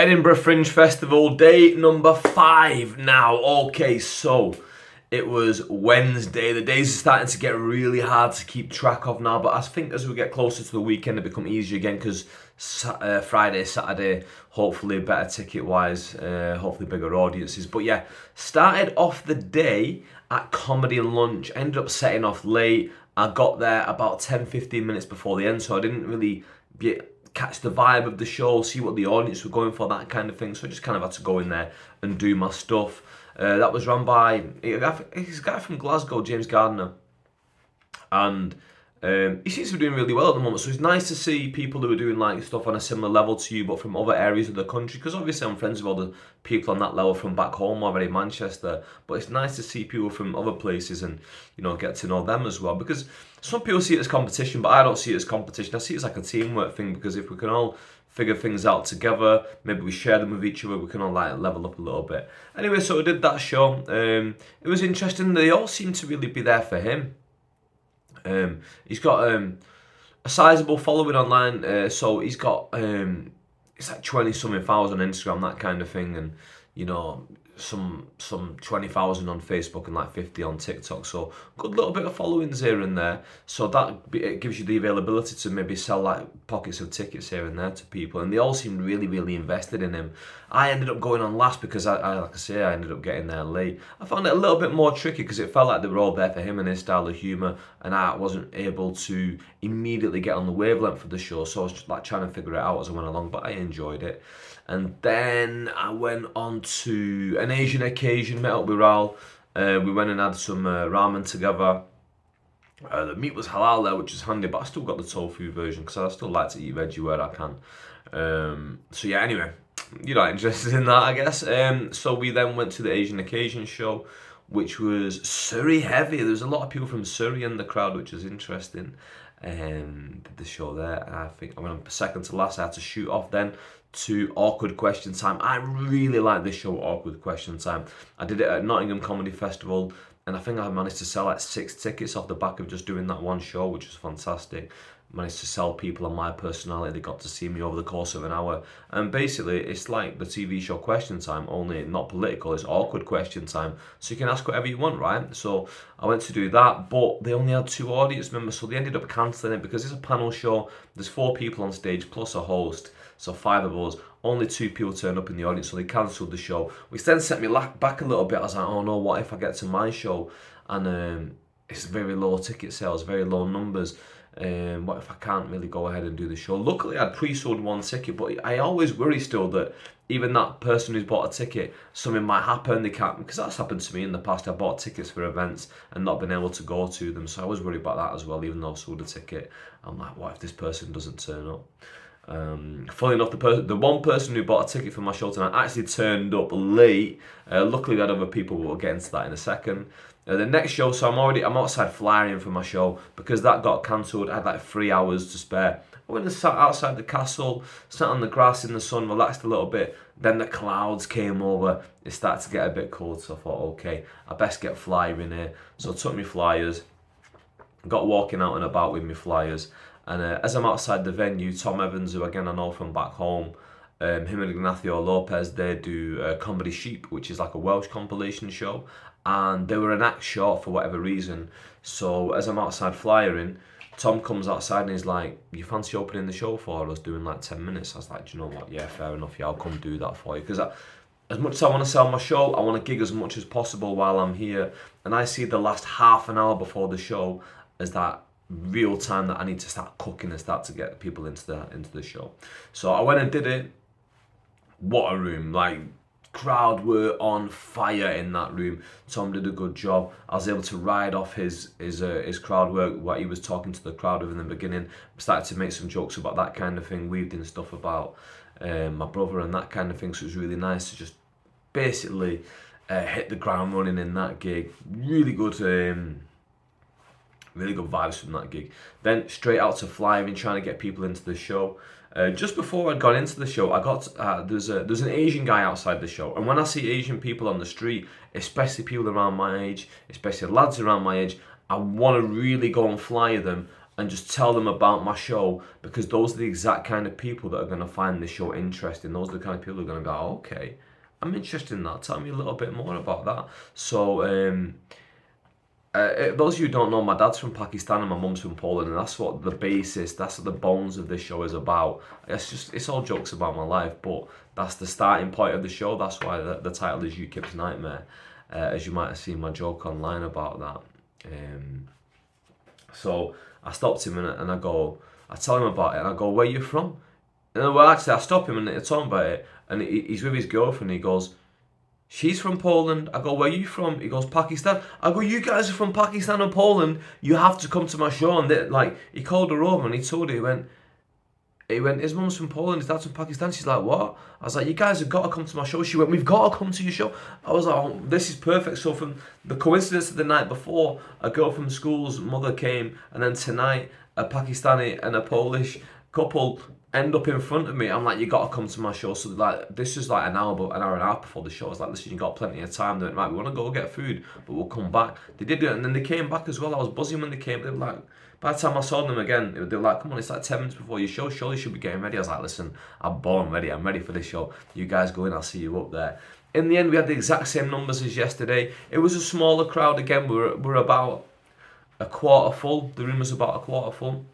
Edinburgh Fringe Festival, day number 5 now. Okay, so it was Wednesday. The days are starting to get really hard to keep track of now, but I think as we get closer to the weekend, it become easier again because Friday, Saturday, hopefully better ticket-wise, hopefully bigger audiences. But yeah, started off the day at Comedy Lunch, ended up setting off late. I got there about 10-15 minutes before the end, so I didn't really catch the vibe of the show, see what the audience were going for, that kind of thing. So I just kind of had to go in there and do my stuff. That was run by he's a guy from Glasgow, James Gardner, and he seems to be doing really well at the moment. So it's nice to see people who are doing like stuff on a similar level to you, but from other areas of the country. Because obviously I'm friends with all the people on that level from back home already, Manchester. But it's nice to see people from other places and get to know them as well. Because some people see it as competition, but I don't see it as competition. I see it as like a teamwork thing. Because if we can all figure things out together, maybe we share them with each other, we can all like level up a little bit. Anyway, so I did that show. It was interesting. They all seem to really be there for him. He's got a sizable following online, so he's got it's like 20-something thousand on Instagram, that kind of thing, and some 20,000 on Facebook and like 50 on TikTok. So good little bit of followings here and there. So it gives you the availability to maybe sell like pockets of tickets here and there to people, and they all seem really, really invested in him. I ended up going on last because I ended up getting there late. I found it a little bit more tricky because it felt like they were all there for him and his style of humour, and I wasn't able to immediately get on the wavelength for the show. So I was just like trying to figure it out as I went along, but I enjoyed it. And then I went on to an Asian occasion, met up with Raul. We went and had some ramen together. The meat was halal there, which is handy, but I still got the tofu version because I still like to eat veggie where I can. So yeah, anyway, you're not interested in that, I guess. So we then went to the Asian occasion show, which was Surrey heavy. There's a lot of people from Surrey in the crowd, which is interesting. Did the show there. I think I went second to last. I had to shoot off then to Awkward Question Time. I really like this show, Awkward Question Time. I did it at Nottingham Comedy Festival, and I think I managed to sell like 6 tickets off the back of just doing that one show, which was fantastic. Managed to sell people on my personality. They got to see me over the course of an hour. And basically, it's like the TV show Question Time, only not political. It's Awkward Question Time. So you can ask whatever you want, right? So I went to do that, but they only had 2 audience members, so they ended up cancelling it because it's a panel show. There's 4 people on stage plus a host. So 5 of us, only 2 people turned up in the audience, so they cancelled the show, which then set me back a little bit. I was like, oh no, what if I get to my show and it's very low ticket sales, very low numbers? What if I can't really go ahead and do the show? Luckily, I'd pre-sold 1 ticket, but I always worry still that even that person who's bought a ticket, something might happen. They can't, because that's happened to me in the past. I bought tickets for events and not been able to go to them, so I was worried about that as well. Even though I sold a ticket, I'm like, what if this person doesn't turn up? Funny enough, the one person who bought a ticket for my show tonight actually turned up late. Luckily, we had other people. We'll get into that in a second. The next show, so I'm outside flying for my show because that got cancelled. I had like 3 hours to spare. I went and sat outside the castle, sat on the grass in the sun, relaxed a little bit. Then the clouds came over. It started to get a bit cold, so I thought, okay, I best get flyer in here. So I took my flyers, got walking out and about with my flyers. And as I'm outside the venue, Tom Evans, who again I know from back home, him and Ignacio Lopez, they do Comedy Sheep, which is like a Welsh compilation show. And they were an act short for whatever reason. So as I'm outside flyering, Tom comes outside and he's like, you fancy opening the show for us, doing like 10 minutes? I was like, do you know what? Yeah, fair enough. Yeah, I'll come do that for you. Because as much as I want to sell my show, I want to gig as much as possible while I'm here. And I see the last half an hour before the show as that real time that I need to start cooking and start to get people into the show. So I went and did it. What a room. Like, crowd were on fire in that room. Tom did a good job. I was able to ride off his crowd work, what he was talking to the crowd with in the beginning. Started to make some jokes about that kind of thing, weaved in stuff about my brother and that kind of thing. So it was really nice to just basically hit the ground running in that gig. Really good vibes from that gig. Then straight out to flying, trying to get people into the show. Just before I'd gone into the show, I got there's an Asian guy outside the show, and when I see Asian people on the street, especially people around my age, especially lads around my age, I want to really go and flyer them and just tell them about my show, because those are the exact kind of people that are going to find the show interesting. Those are the kind of people who are going to go, oh, okay, I'm interested in that. Tell me a little bit more about that. So, those of you who don't know, my dad's from Pakistan and my mum's from Poland, and that's what the basis, that's what the bones of this show is about. It's all jokes about my life, but that's the starting point of the show. That's why the title is UKIP's Nightmare, as you might have seen my joke online about that. So I stopped him and I tell him about it, and I go, where you from? And well, actually, I stop him and I tell him about it, and he's with his girlfriend, and he goes, she's from Poland. I go, where are you from? He goes, Pakistan. I go, you guys are from Pakistan and Poland. You have to come to my show. And he called her over and he told her, he went, his mum's from Poland, his dad's from Pakistan. She's like, what? I was like, you guys have got to come to my show. She went, we've got to come to your show. I was like, oh, this is perfect. So from the coincidence of the night before, a girl from school's mother came, and then tonight, a Pakistani and a Polish couple end up in front of me. I'm like, you got to come to my show. So like, this is like an hour and a half before the show. I was like, listen, you got plenty of time. They went, right, we want to go get food, but we'll come back. They did it, and then they came back as well. I was buzzing when they came. They were like, by the time I saw them again, they were like, come on, it's like 10 minutes before your show. Surely you should be getting ready. I was like, listen, I'm born ready. I'm ready for this show. You guys go in, I'll see you up there. In the end, we had the exact same numbers as yesterday. It was a smaller crowd again. We're about a quarter full. The room was about a quarter full.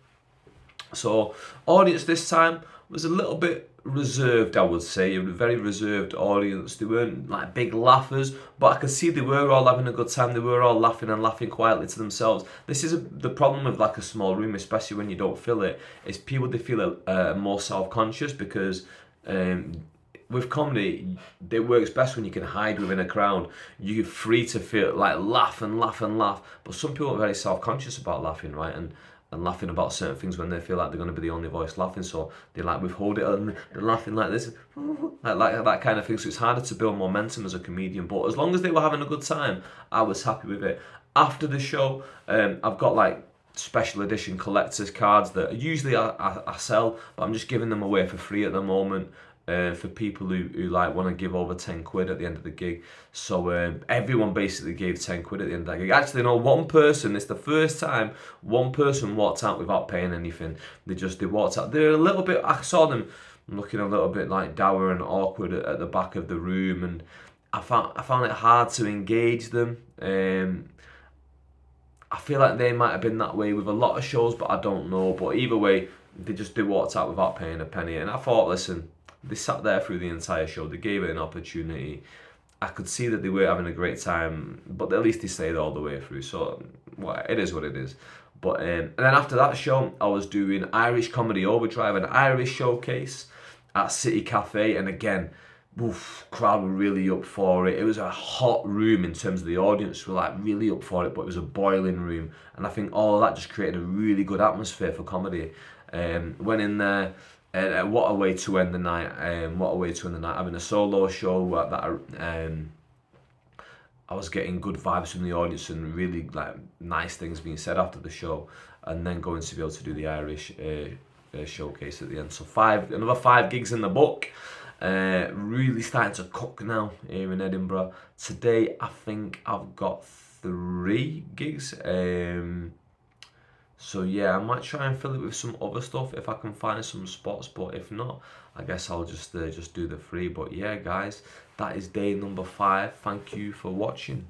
So audience this time was a little bit reserved, I would say. A very reserved audience. They weren't like big laughers, but I could see they were all having a good time. They were all laughing and laughing quietly to themselves. This is the problem with like a small room, especially when you don't fill it, is people, they feel more self-conscious, because with comedy, it works best when you can hide within a crowd. You're free to feel like laugh and laugh and laugh. But some people are very self-conscious about laughing, right? And laughing about certain things when they feel like they're going to be the only voice laughing, so they like withhold it and they're laughing like this, like that kind of thing. So it's harder to build momentum as a comedian. But as long as they were having a good time, I was happy with it. After the show, I've got like special edition collector's cards that usually I sell, but I'm just giving them away for free at the moment. For people who like want to give over 10 quid at the end of the gig. So everyone basically gave 10 quid at the end of that gig. Actually, no, one person, it's the first time one person walked out without paying anything. They walked out. They're a little bit, I saw them looking a little bit like dour and awkward at the back of the room, and I found it hard to engage them. I feel like they might have been that way with a lot of shows, but I don't know. But either way, they walked out without paying a penny. And I thought, listen, they sat there through the entire show. They gave it an opportunity. I could see that they were having a great time, but at least they stayed all the way through. So, well, it is what it is. But and then after that show, I was doing Irish Comedy Overdrive, an Irish showcase at City Cafe, and again, crowd were really up for it. It was a hot room in terms of the audience were like really up for it, but it was a boiling room, and I think all of that just created a really good atmosphere for comedy. Went in there. What a way to end the night! What a way to end the night! Having a solo show that I was getting good vibes from the audience and really like nice things being said after the show, and then going to be able to do the Irish showcase at the end. So another 5 gigs in the book. Really starting to cook now here in Edinburgh. Today I think I've got 3 gigs. So yeah, I might try and fill it with some other stuff if I can find some spots, but if not, I guess I'll just do the 3. But yeah, guys, that is day number 5. Thank you for watching.